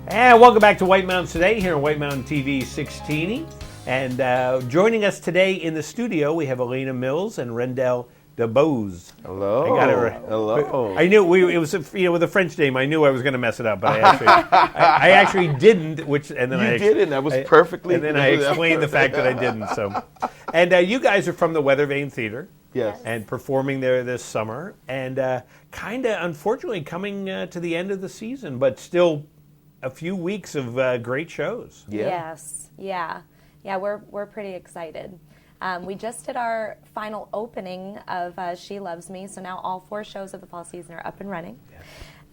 And welcome back to White Mountains Today here on White Mountain TV 16. And joining us today in the studio, we have Alaina Mills and Rendell DeBose. Hello. I got it right. Hello. I knew it was with a French name. I knew I was going to mess it up, but I actually didn't. Didn't. That was perfectly. And then I explained the fact that I didn't. So, and you guys are from the Weathervane Theater. Yes. And performing there this summer, and kind of unfortunately coming to the end of the season, but still a few weeks of great shows. Yeah. Yes. Yeah. We're pretty excited. We just did our final opening of She Loves Me, so now all 4 shows of the fall season are up and running.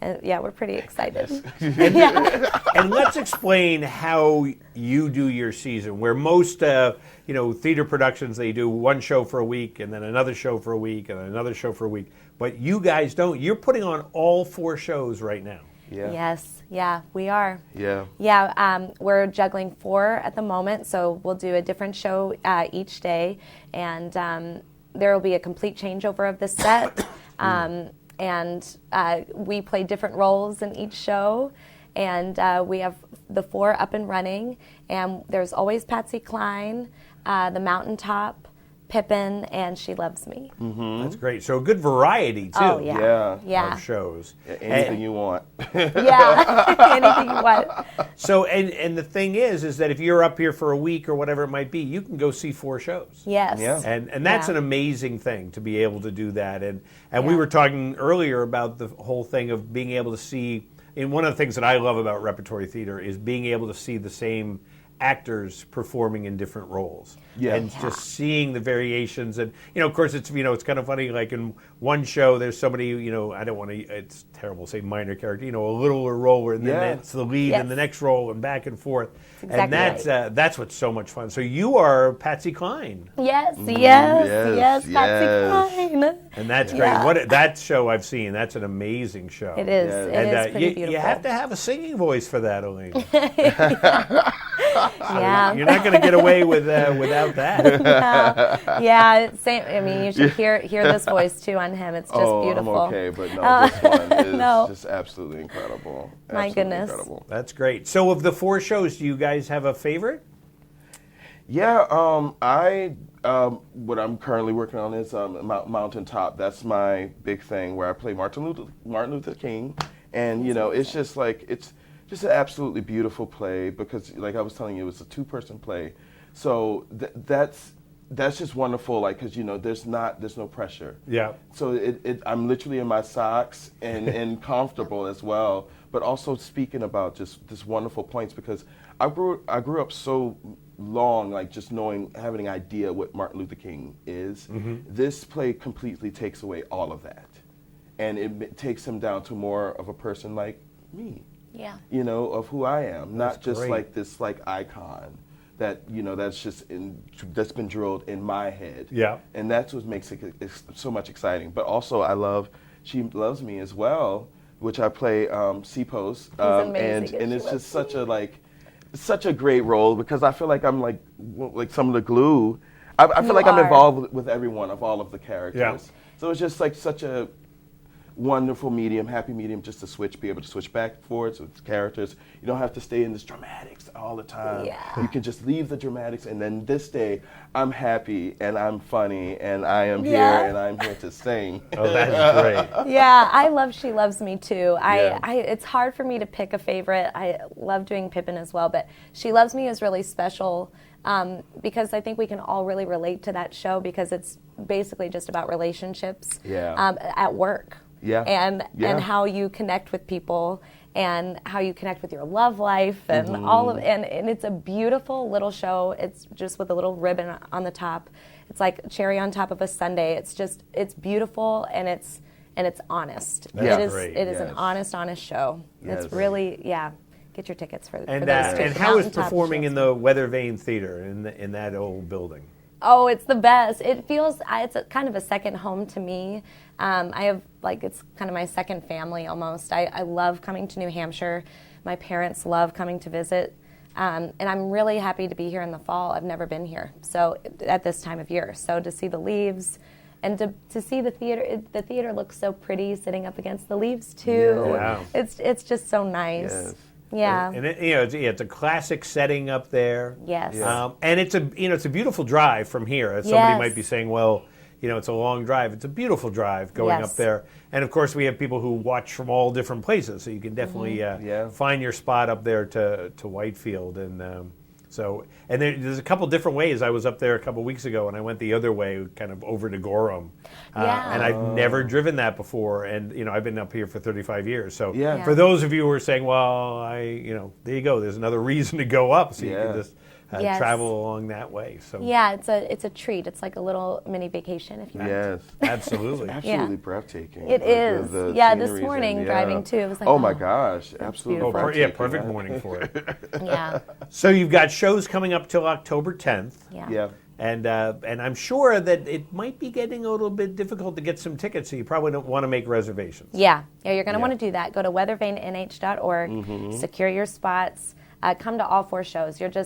We're pretty excited. And let's explain how you do your season, where most theater productions, they do one show for a week and then another show for a week and another show for a week. But you guys don't. You're putting on all 4 shows right now. Yeah. Yes. Yeah, we are. Yeah. Yeah, we're juggling 4 at the moment, so we'll do a different show each day, and there will be a complete changeover of the set. And we play different roles in each show, and we have the 4 up and running, and there's always Patsy Cline, The Mountaintop, Pippin, and She Loves Me. Mm-hmm. That's great. So a good variety, too. Oh, yeah. Of shows. Yeah, anything you want. Yeah, anything you want. So, and the thing is that if you're up here for a week or whatever it might be, you can go see 4 shows. Yes. Yeah. And that's an amazing thing to be able to do that. And we were talking earlier about the whole thing of being able to see, and one of the things that I love about repertory theater is being able to see the same actors performing in different roles. Yeah. And just seeing the variations. And, of course, it's kind of funny, like in one show, there's somebody, I don't want to, it's terrible to say minor character, a littler role, and then that's the lead in the next role and back and forth. Exactly. And that's what's so much fun. So you are Patsy Cline. Yes, Patsy Cline. And that's great. What that show I've seen, that's an amazing show. It is. And it is pretty beautiful. You have to have a singing voice for that, Alaina. Yeah. You're not going to get away without that. Same. I mean, you should hear this voice too on him. It's just beautiful. I'm okay, but no, this one is No. just absolutely incredible. My goodness. Incredible. That's great. So of the 4 shows, do you guys have a favorite? Yeah, what I'm currently working on is Mountaintop. That's my big thing, where I play Martin Luther King, and it's just like it's just an absolutely beautiful play, because, like I was telling you, it was a 2-person play, so that's just wonderful. Like, because there's no pressure. Yeah. So I'm literally in my socks and comfortable as well, but also speaking about just this wonderful points, because I grew up so long, like just having an idea what Martin Luther King is. Mm-hmm. This play completely takes away all of that, and it takes him down to more of a person like me. Yeah. Of who I am, That's not just great. like this icon that that's been drilled in my head. Yeah. And that's what makes it so much exciting. But also, I love She Loves Me as well, which I play C-Pose, and it's just such a great role, because I feel like I'm like some of the glue. I feel like I'm involved with every one of all of the characters. Yeah. So it's just like such a wonderful happy medium, just to be able to switch back and forth with characters. You don't have to stay in this dramatics all the time. Yeah. You can just leave the dramatics, and then this day, I'm happy and I'm funny and I am here and I'm here to sing. Oh, that's great. Yeah, I love She Loves Me too. It's hard for me to pick a favorite. I love doing Pippin as well, but She Loves Me is really special. Because I think we can all really relate to that show, because it's basically just about relationships at work. Yeah. And how you connect with people, and how you connect with your love life, and and it's a beautiful little show. It's just with a little ribbon on the top. It's like cherry on top of a sundae. It's beautiful, and it's honest. That's it is an honest show. Yes. It's really get your tickets for those two. And how is performing in the Weathervane Theater in that old building? Oh, it's the best. It feels, it's kind of a second home to me. I have, it's kind of my second family almost. I love coming to New Hampshire. My parents love coming to visit. And I'm really happy to be here in the fall. I've never been here, so at this time of year. So to see the leaves, and to see the theater looks so pretty sitting up against the leaves too. Yeah. It's just so nice. Yes. Yeah. And it's a classic setting up there. Yes. And it's a beautiful drive from here. Somebody might be saying, well, it's a long drive. It's a beautiful drive going up there. And of course, we have people who watch from all different places, so you can definitely find your spot up there to Whitefield. And there's a couple different ways. I was up there a couple weeks ago, and I went the other way, kind of over to Gorham. And I've never driven that before. And I've been up here for 35 years. So for those of you who are saying, well, there you go. There's another reason to go up, so you can just travel along that way. So it's a treat. It's like a little mini vacation, if you want. Yes, absolutely. It's absolutely breathtaking. It is. This morning driving too, it was like, oh my gosh, absolutely. Perfect morning for it. Yeah. So you've got shows coming up till October 10th. Yeah. And I'm sure that it might be getting a little bit difficult to get some tickets, so you probably don't want to make reservations. Yeah, you're going to want to do that. Go to weathervanenh.org, secure your spots. Come to all 4 shows. It'll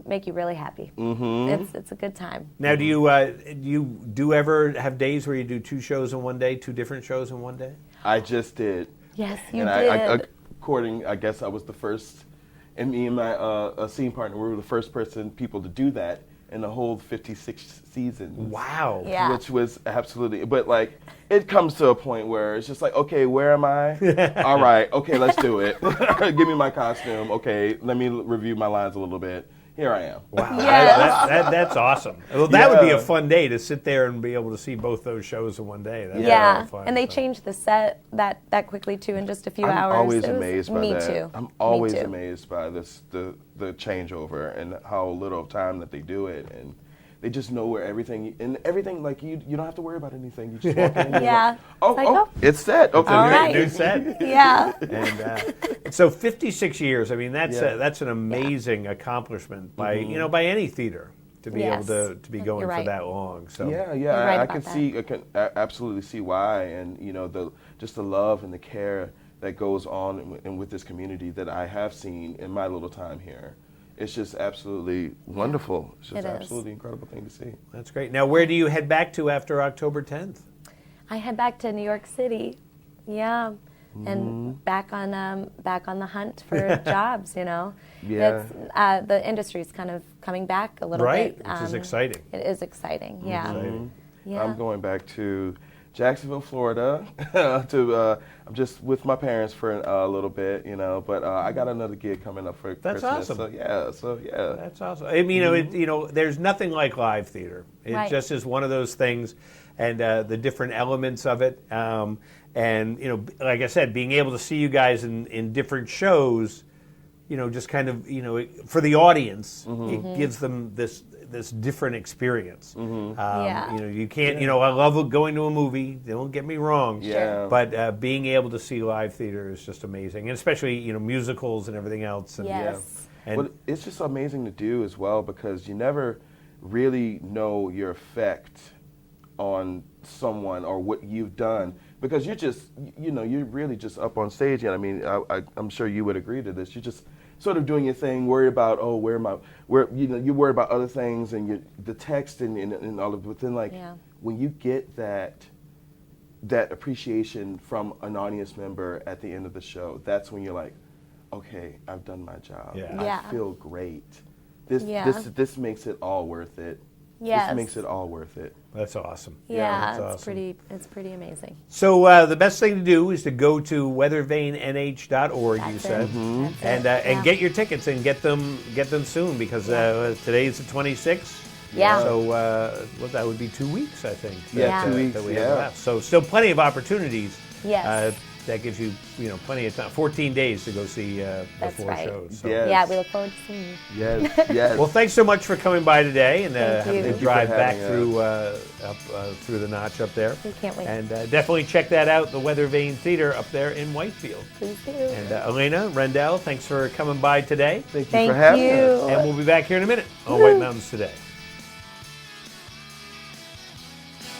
make you really happy. It's a good time. Now, do you ever have days where you do 2 shows in one day, 2 different shows in one day? I just did. Yes, you did. I guess I was the first, and me and my scene partner, we were the first people to do that in the whole 56 seasons. Wow. Yeah. Which was absolutely, but like, it comes to a point where it's just like, okay, where am I? All right, okay, let's do it. Give me my costume. Okay, let me review my lines a little bit. Here I am. Wow, that's awesome. Well, that would be a fun day to sit there and be able to see both those shows in one day. That's a lot of fun, and they changed the set that quickly too in just a few hours. I'm always amazed by that. Me too. I'm always amazed by this, the changeover and how little time that they do it, and they just know where everything like you don't have to worry about anything. You just walk in. And it's set. Okay, all right. New set. Yeah. And so 56 years. I mean, that's an amazing accomplishment by any theater to be able to be going for that long. So I can absolutely see why, and the love and the care that goes on with this community that I have seen in my little time here. It's just absolutely wonderful. It's just absolutely incredible thing to see. That's great. Now, where do you head back to after October 10th? I head back to New York City. Yeah. And back on the hunt for jobs, Yeah. The industry's kind of coming back a little bit. Which is exciting. It is exciting, yeah. Yeah. I'm going back to Jacksonville, Florida. I'm just with my parents for a little bit, but I got another gig coming up for That's Christmas. Awesome. So That's awesome. I mean, there's nothing like live theater. It just is one of those things, and the different elements of it. And like I said, being able to see you guys in different shows, just kind of, for the audience, it gives them this different experience. You can't, I love going to a movie, don't get me wrong, but being able to see live theater is just amazing, and especially, musicals and everything else. And, well, it's just amazing to do as well, because you never really know your effect on someone or what you've done, because you're just, you're really just up on stage. And I mean, I'm sure you would agree to this. You're just sort of doing your thing, worried about, you worry about other things and the text and all of it. But then when you get that appreciation from an audience member at the end of the show, that's when you're like, okay, I've done my job. I feel great. This makes it all worth it. Yes. This makes it all worth it. That's awesome. Yeah, that's awesome. It's pretty amazing. So the best thing to do is to go to weathervanenh.org. You said, and get your tickets and get them soon, because today's the 26th. Yeah. So that would be 2 weeks, I think. 2 weeks. That we have left. So still plenty of opportunities. Yes. That gives you, plenty of time. 14 days to go see the 4 shows. So. Yes. Yeah, we look forward to seeing you. Yes. Well, thanks so much for coming by today and having to drive back through through the notch up there. We can't wait. And definitely check that out, the Weathervane Theater up there in Whitefield. Please do. And Alaina, Rendell, thanks for coming by today. Thank you for having us. And we'll be back here in a minute on White Mountains Today.